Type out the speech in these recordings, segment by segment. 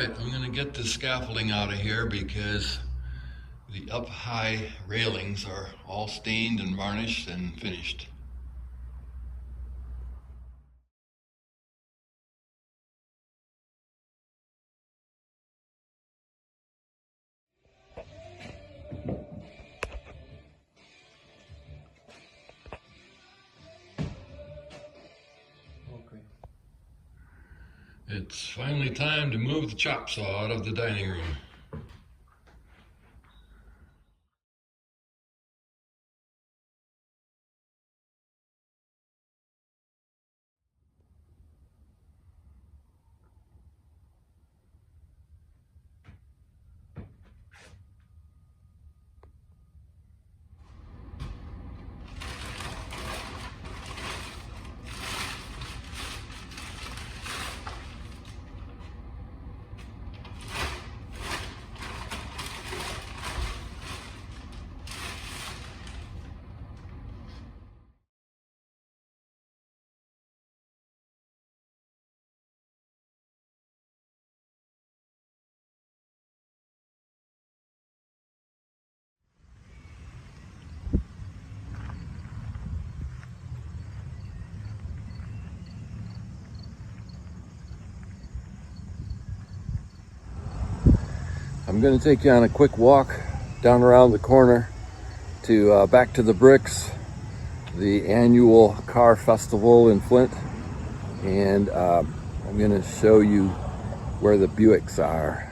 Alright, I'm going to get the scaffolding out of here because the up-high railings are all stained and varnished and finished. It's finally time to move the chop saw out of the dining room. I'm going to take you on a quick walk down around the corner to back to the Bricks, the annual car festival in Flint, and I'm going to show you where the Buicks are.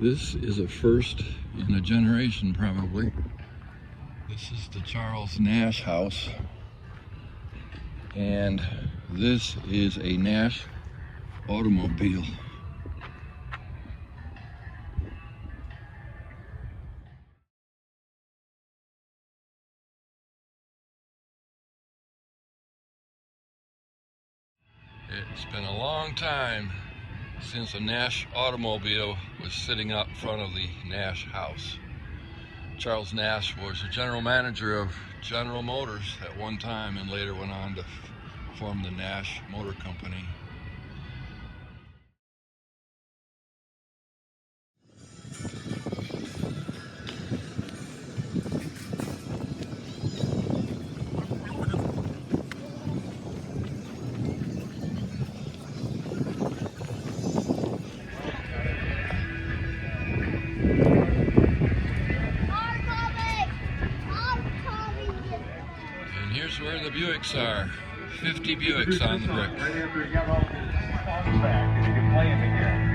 This is a first in a generation, probably. This is the Charles Nash house, and this is a Nash automobile. It's been a long time since a Nash automobile was sitting out front of the Nash house. Charles Nash was the general manager of General Motors at one time and later went on to form the Nash Motor Company. Here's where the Buicks are. 50 Buicks on the Brick. Right after you got all the songs back, and you can play them again.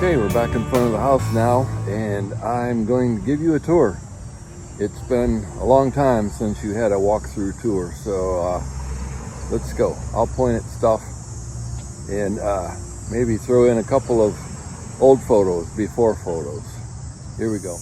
Okay, we're back in front of the house now, and I'm going to give you a tour. It's been a long time since you had a walkthrough tour, so let's go. I'll point at stuff and maybe throw in a couple of old photos, before photos. Here we go.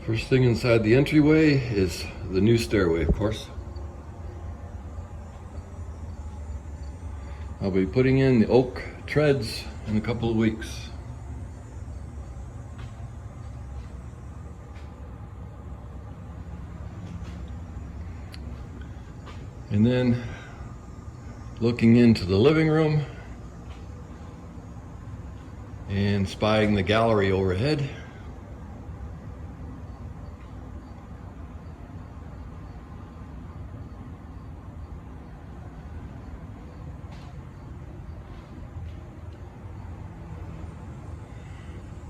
First thing inside the entryway is the new stairway, of course. I'll be putting in the oak treads in a couple of weeks. And then looking into the living room and spying the gallery overhead.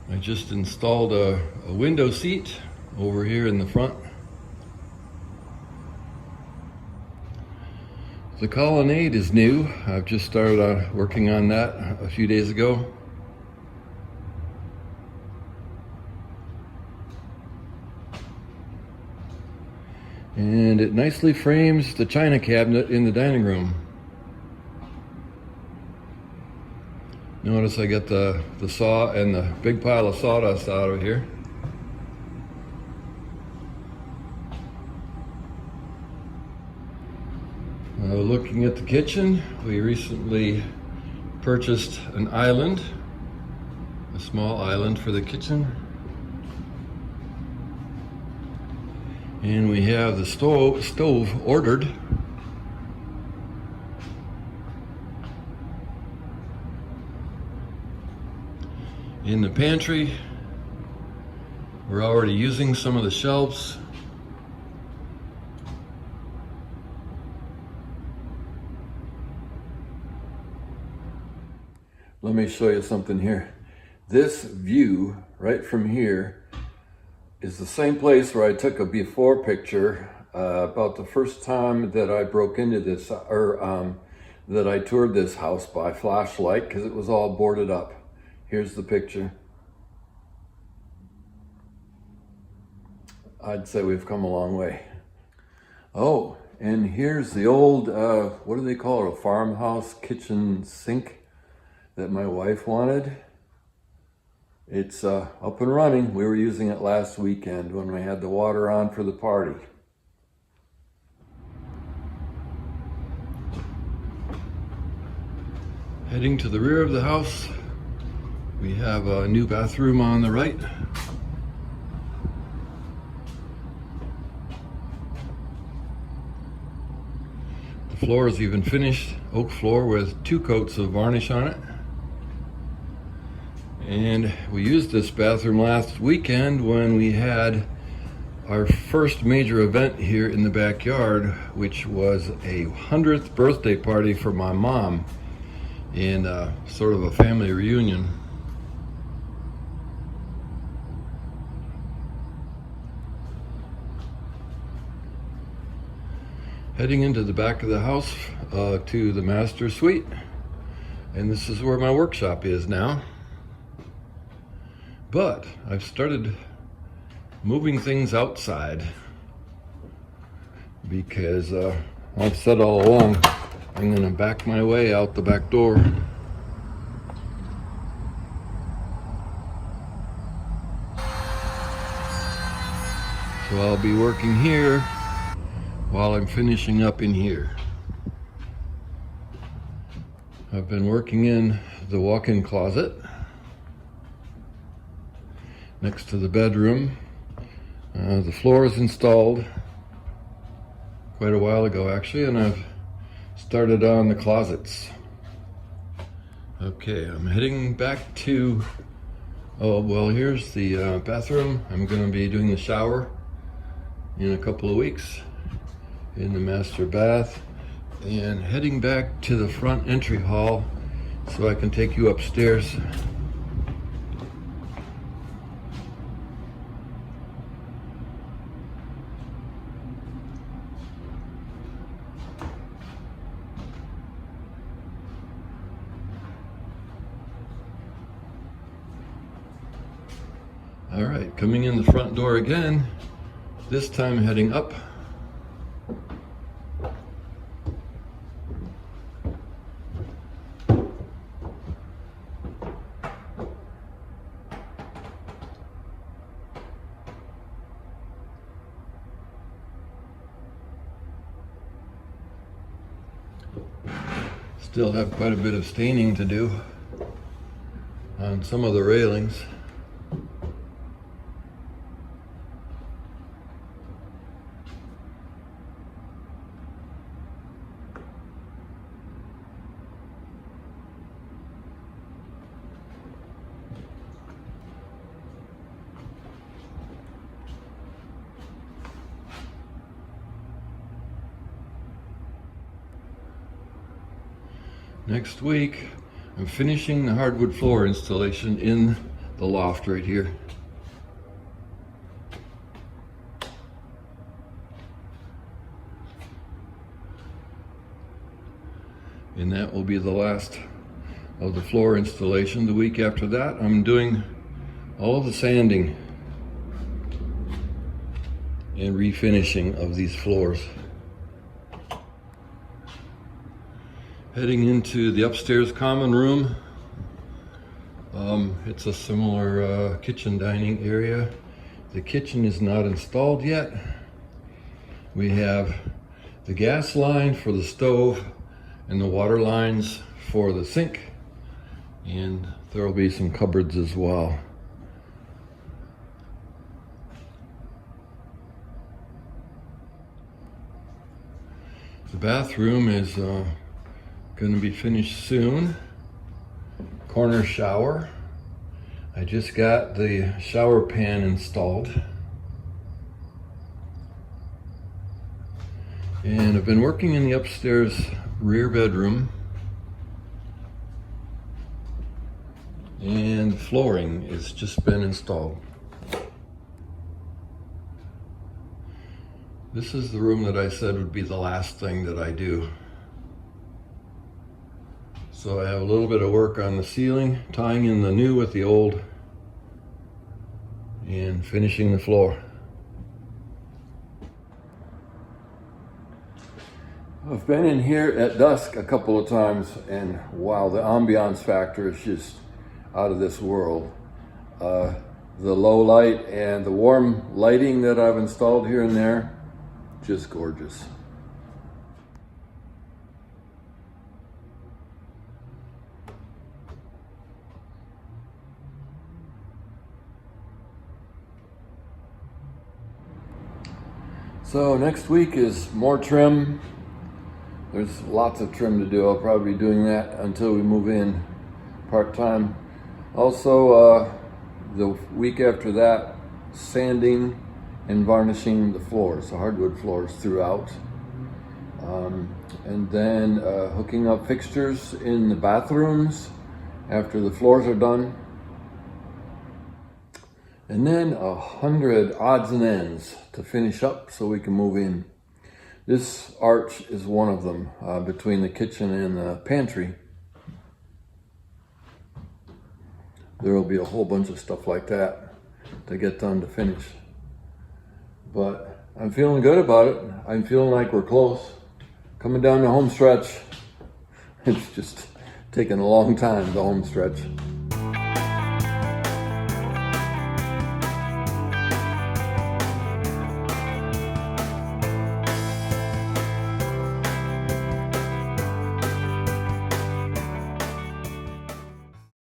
I just installed a window seat over here in the front. The colonnade is new. I've just started working on that a few days ago. And it nicely frames the china cabinet in the dining room. Notice I got the saw and the big pile of sawdust out of here. Looking at the kitchen, we recently purchased an island, a small island for the kitchen. And we have the stove ordered. In the pantry, we're already using some of the shelves. Let me show you something here. This view right from here is the same place where I took a before picture about the first time that I broke into this, that I toured this house by flashlight, because it was all boarded up. Here's the picture. I'd say we've come a long way. Oh, and here's the old, what do they call it, a farmhouse kitchen sink that my wife wanted. It's up and running. We were using it last weekend when we had the water on for the party. Heading to the rear of the house, we have a new bathroom on the right. The floor is even finished, oak floor with 2 coats of varnish on it. And we used this bathroom last weekend when we had our first major event here in the backyard, which was a 100th birthday party for my mom, and sort of a family reunion. Heading into the back of the house to the master suite, and this is where my workshop is now. But I've started moving things outside because I've said all along I'm going to back my way out the back door. So I'll be working here while I'm finishing up in here. I've been working in the walk-in closet next to the bedroom. The floor is installed quite a while ago actually, and I've started on the closets. Okay, I'm heading back to, oh well, here's the bathroom. I'm going to be doing the shower in a couple of weeks in the master bath, and heading back to the front entry hall so I can take you upstairs. All right, coming in the front door again, this time heading up. Still have quite a bit of staining to do on some of the railings. Next week, I'm finishing the hardwood floor installation in the loft right here. And that will be the last of the floor installation. The week after that, I'm doing all the sanding and refinishing of these floors. Heading into the upstairs common room. It's a similar kitchen dining area. The kitchen is not installed yet. We have the gas line for the stove and the water lines for the sink, and there will be some cupboards as well. The bathroom is going to be finished soon. Corner shower. I just got the shower pan installed. And I've been working in the upstairs rear bedroom. And flooring has just been installed. This is the room that I said would be the last thing that I do. So I have a little bit of work on the ceiling, tying in the new with the old, and finishing the floor. I've been in here at dusk a couple of times, and wow, the ambiance factor is just out of this world. The low light and the warm lighting that I've installed here and there, just gorgeous. So next week is more trim. There's lots of trim to do. I'll probably be doing that until we move in part-time. Also, the week after that, sanding and varnishing the floors, the hardwood floors throughout. And then hooking up fixtures in the bathrooms after the floors are done. And then 100 odds and ends to finish up so we can move in. This arch is one of them, between the kitchen and the pantry. There will be a whole bunch of stuff like that to get done to finish. But I'm feeling good about it. I'm feeling like we're close. Coming down the home stretch. It's just taken a long time, the home stretch.